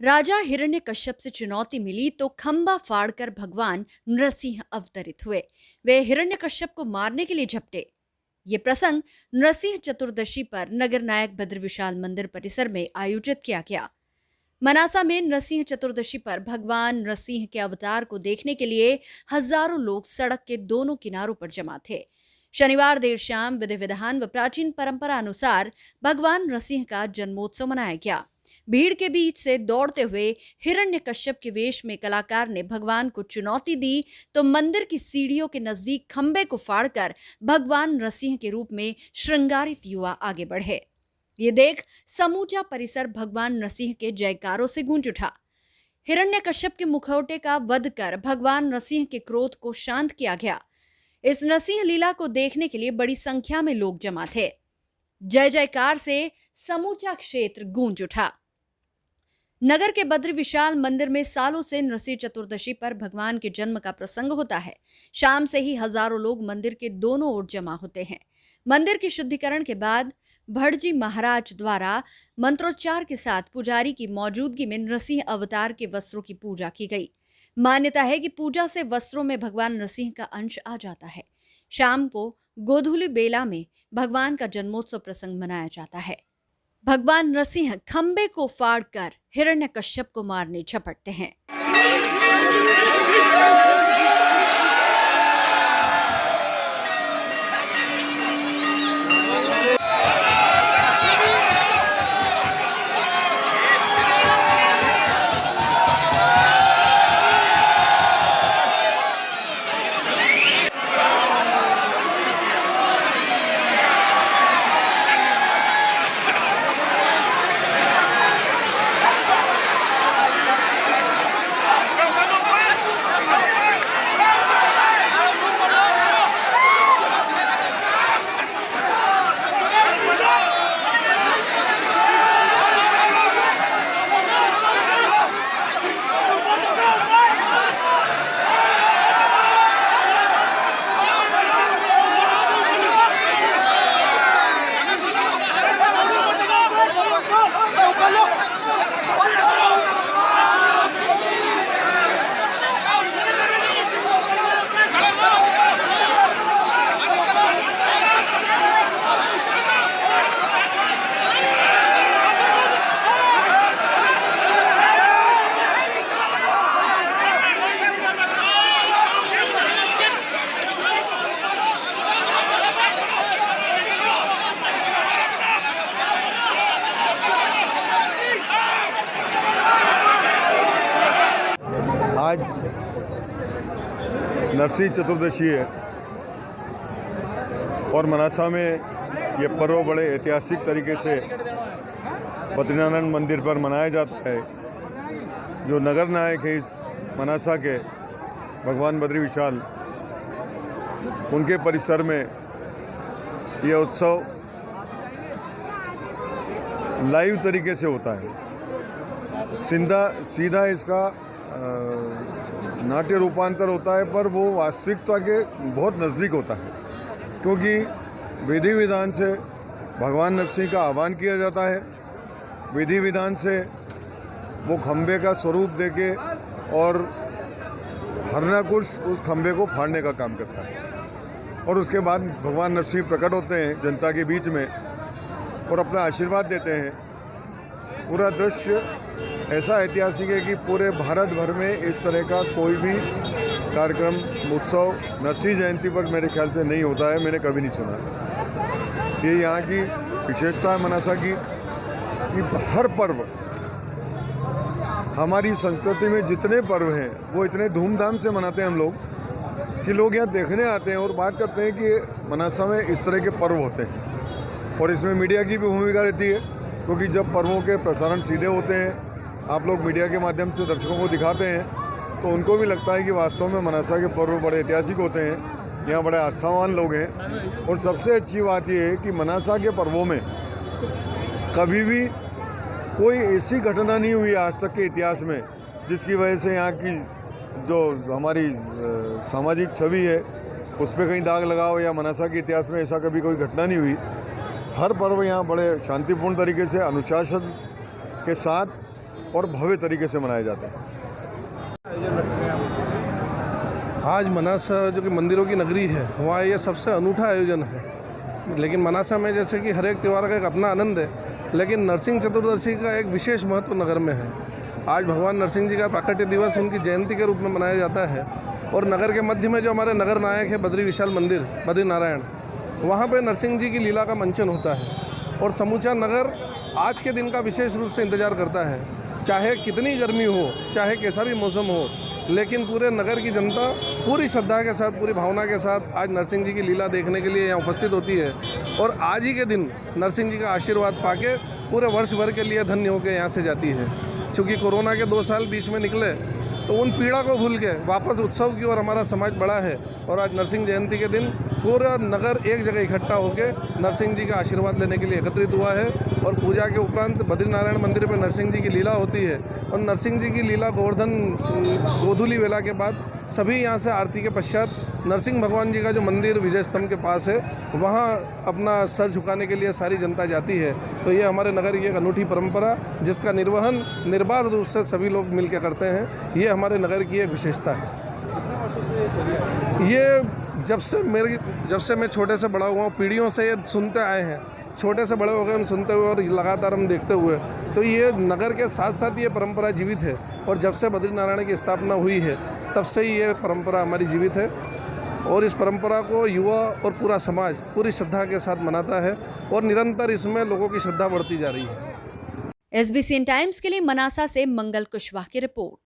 राजा हिरण्यकश्यप से चुनौती मिली तो खंबा फाड़कर भगवान नृसिंह अवतरित हुए। वे हिरण्यकश्यप को मारने के लिए झपटे। ये प्रसंग नृसिंह चतुर्दशी पर नगर नायक भद्र विशाल मंदिर परिसर में आयोजित किया गया। मनासा में नृसिंह चतुर्दशी पर भगवान नृसिंह के अवतार को देखने के लिए हजारों लोग सड़क के दोनों किनारों पर जमा थे। शनिवार देर शाम विधि विधान व प्राचीन परंपरा अनुसार भगवान नृसिंह का जन्मोत्सव मनाया गया। भीड़ के बीच से दौड़ते हुए हिरण्यकश्यप के वेश में कलाकार ने भगवान को चुनौती दी तो मंदिर की सीढ़ियों के नजदीक खंबे को फाड़कर भगवान नृसिंह के रूप में श्रृंगारित युवा आगे बढ़े। ये देख समूचा परिसर भगवान नृसिंह के जयकारों से गूंज उठा। हिरण्यकश्यप के मुखौटे का वध कर भगवान नृसिंह के क्रोध को शांत किया गया। इस नृसिंह लीला को देखने के लिए बड़ी संख्या में लोग जमा थे। जय जयकार से समूचा क्षेत्र गूंज उठा। नगर के भद्र विशाल मंदिर में सालों से नृसिंह चतुर्दशी पर भगवान के जन्म का प्रसंग होता है। शाम से ही हजारों लोग मंदिर के दोनों ओर जमा होते हैं। मंदिर की शुद्धिकरण के बाद भटजी महाराज द्वारा मंत्रोच्चार के साथ पुजारी की मौजूदगी में नृसिंह अवतार के वस्त्रों की पूजा की गई। मान्यता है कि पूजा से वस्त्रों में भगवान नृसिंह का अंश आ जाता है। शाम को गोधूली बेला में भगवान का जन्मोत्सव प्रसंग मनाया जाता है। भगवान नृसिंह खंबे को फाड़कर हिरण्यकश्यप को मारने झपटते हैं। आज नरसिंह चतुर्दशी है और मनासा में ये पर्व बड़े ऐतिहासिक तरीके से बद्रीनारायण मंदिर पर मनाया जाता है। जो नगर नायक है इस मनासा के भगवान बद्री विशाल, उनके परिसर में ये उत्सव लाइव तरीके से होता है। सीधा इसका नाट्य रूपांतर होता है, पर वो वास्तविकता के बहुत नज़दीक होता है, क्योंकि विधि विधान से भगवान नरसिंह का आह्वान किया जाता है। विधि विधान से वो खंबे का स्वरूप देके और हरणाकुश उस खंबे को फाड़ने का काम करता है और उसके बाद भगवान नरसिंह प्रकट होते हैं जनता के बीच में और अपना आशीर्वाद देते हैं। पूरा दृश्य ऐसा ऐतिहासिक है कि पूरे भारत भर में इस तरह का कोई भी कार्यक्रम उत्सव नरसिंह जयंती पर मेरे ख्याल से नहीं होता है, मैंने कभी नहीं सुना है। ये यहाँ की विशेषता है मनासा की कि हर पर्व, हमारी संस्कृति में जितने पर्व हैं वो इतने धूमधाम से मनाते हैं हम लोग कि लोग यहाँ देखने आते हैं और बात करते हैं कि मनासा में इस तरह के पर्व होते हैं। और इसमें मीडिया की भी भूमिका रहती है, क्योंकि जब पर्वों के प्रसारण सीधे होते हैं, आप लोग मीडिया के माध्यम से दर्शकों को दिखाते हैं, तो उनको भी लगता है कि वास्तव में मनासा के पर्व बड़े ऐतिहासिक होते हैं। यहाँ बड़े आस्थावान लोग हैं और सबसे अच्छी बात यह है कि मनासा के पर्वों में कभी भी कोई ऐसी घटना नहीं हुई आज तक के इतिहास में जिसकी वजह से यहाँ की जो हमारी सामाजिक छवि है उस पर कहीं दाग लगाओ, या मनासा के इतिहास में ऐसा कभी कोई घटना नहीं हुई। हर पर्व यहाँ बड़े शांतिपूर्ण तरीके से अनुशासन के साथ और भव्य तरीके से मनाया जाता है। आज मनासा जो कि मंदिरों की नगरी है, वहाँ ये सबसे अनूठा आयोजन है। लेकिन मनासा में जैसे कि हर एक त्यौहार का एक अपना आनंद है, लेकिन नरसिंह चतुर्दशी का एक विशेष महत्व नगर में है। आज भगवान नरसिंह जी का प्राकट्य दिवस उनकी जयंती के रूप में मनाया जाता है और नगर के मध्य में जो हमारे नगर नायक है बद्री विशाल मंदिर बद्री नारायण, वहाँ पे नरसिंह जी की लीला का मंचन होता है और समूचा नगर आज के दिन का विशेष रूप से इंतजार करता है। चाहे कितनी गर्मी हो, चाहे कैसा भी मौसम हो, लेकिन पूरे नगर की जनता पूरी श्रद्धा के साथ, पूरी भावना के साथ आज नरसिंह जी की लीला देखने के लिए यहाँ उपस्थित होती है और आज ही के दिन नरसिंह जी का आशीर्वाद पाके पूरे वर्ष भर के लिए धन्य होकर यहाँ से जाती है। चूँकि कोरोना के 2 साल बीच में निकले तो उन पीड़ा को भूल के वापस उत्सव की ओर हमारा समाज बढ़ा है और आज नरसिंह जयंती के दिन पूरा नगर एक जगह इकट्ठा होकर नरसिंह जी का आशीर्वाद लेने के लिए एकत्रित हुआ है और पूजा के उपरांत बद्रीनारायण मंदिर पर नरसिंह जी की लीला होती है और नरसिंह जी की लीला गोवर्धन गोधूली वेला के बाद सभी यहाँ से आरती के पश्चात नरसिंह भगवान जी का जो मंदिर विजय स्तंभ के पास है, वहाँ अपना सर झुकाने के लिए सारी जनता जाती है। तो ये हमारे नगर की एक अनूठी परंपरा जिसका निर्वहन निर्बाध रूप से सभी लोग मिलकर करते हैं, ये हमारे नगर की एक विशेषता है। ये जब से मैं छोटे से बड़ा हुआ हूँ, पीढ़ियों से ये सुनते आए हैं, छोटे से बड़े हो गए हम सुनते हुए और लगातार हम देखते हुए, तो ये नगर के साथ साथ ये परंपरा जीवित है और जब से बद्रीनारायण की स्थापना हुई है तब से ही ये परंपरा हमारी जीवित है और इस परंपरा को युवा और पूरा समाज पूरी श्रद्धा के साथ मनाता है और निरंतर इसमें लोगों की श्रद्धा बढ़ती जा रही है। SBCN टाइम्स के लिए मनासा से मंगल कुशवाहा की रिपोर्ट।